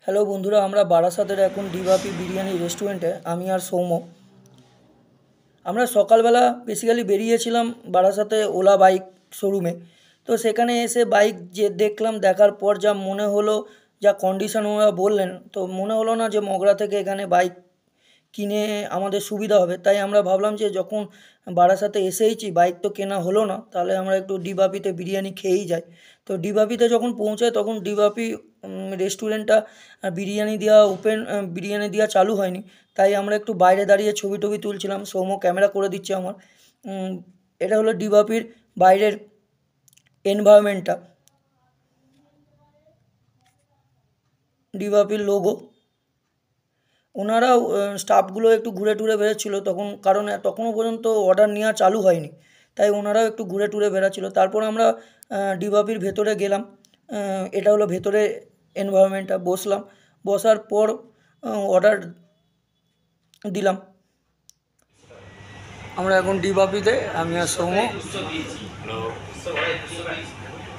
Hello বন্ধুরা, আমরা বারাসাতের এখন ডিবাপি বিরিয়ানি রেস্টুরেন্টে আমি আর সৌম্য। আমরা সকালবেলা বেসিক্যালি বেরিয়েছিলাম বারাসাতে ওলা বাইক শোরুমে। তো সেখানে এসে বাইক যে দেখলাম, দেখার পর যা মনে হলো, যা কন্ডিশন ওরা বললেন, তো মনে হলো না যে মগরা থেকে এখানে বাইক কিনে আমাদের সুবিধা হবে। তাই আমরা ভাবলাম যে যখন বারাসাতে এসেইছি, বাইক তো কেনা হলো না, তাহলে আমরা একটু ডিবাপিতে বিরিয়ানি খেয়েই যাই। তো ডিবাপিতে যখন পৌঁছাই তখন ডিবাপি রেস্টুরেন্টটা বিরিয়ানি দেওয়া চালু হয়নি। তাই আমরা একটু বাইরে দাঁড়িয়ে ছবি টবি তুলছিলাম, সৌম্য ক্যামেরা করে দিচ্ছে আমার। এটা হলো ডিবাপির বাইরের এনভায়রনমেন্টটা, ডিবাপির লোগো। ওনারাও স্টাফগুলো একটু ঘুরে টুরে বেরোচ্ছিলো তখন, কারণ তখনও পর্যন্ত অর্ডার নেওয়া চালু হয়নি, তাই ওনারাও একটু ঘুরে টুরে বেড়াচ্ছিলো। তারপর আমরা ডিবাপির ভেতরে গেলাম। এটা হলো ভেতরে এনভায়রনমেন্টটা। বসলাম, বসার পর অর্ডার দিলাম। আমরা এখন ডিবাপিতে, আমি আর সৌম্য।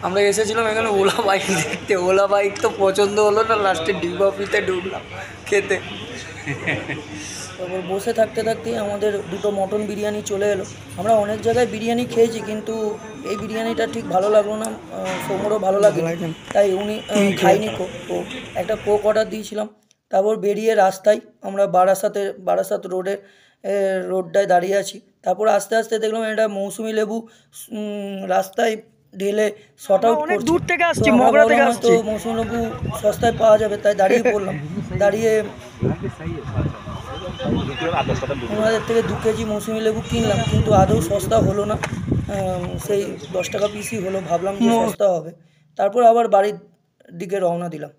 আমরা এসেছিলাম এখানে ওলা বাইক দেখতে। ওলা বাইক তো পছন্দ হলো না, লাস্টে ডিবাপিতে ঢুকলাম খেতে। তারপর বসে থাকতে থাকতেই আমাদের দুটো মটন বিরিয়ানি চলে এলো। আমরা অনেক জায়গায় বিরিয়ানি খেয়েছি, কিন্তু এই বিরিয়ানিটা ঠিক ভালো লাগলো না, সৌম্যরও ভালো লাগে, তাই উনি খাইনি কোক। তো একটা কোক অর্ডার দিয়েছিলাম। তারপর বেরিয়ে রাস্তায় আমরা বারাসাত রোডটায় দাঁড়িয়ে আছি। তারপর আস্তে আস্তে দেখলাম একটা মৌসুমি লেবু রাস্তায় ঢেলে শর্ট আউট করছে। দূর থেকে আসছি, মগরা থেকে আসছি, তো মৌসুমি লেবু সস্তায় পাওয়া যাবে, তাই দাঁড়িয়ে পড়লাম। দাঁড়িয়ে ওনাদের থেকে 2 কেজি মৌসুমি লেবু কিনলাম, কিন্তু আদৌ সস্তা হলো না। সেই 10 টাকা পিসই হলো, ভাবলাম যে সস্তা হবে। তারপর আবার বাড়ির দিকে রওনা দিলাম।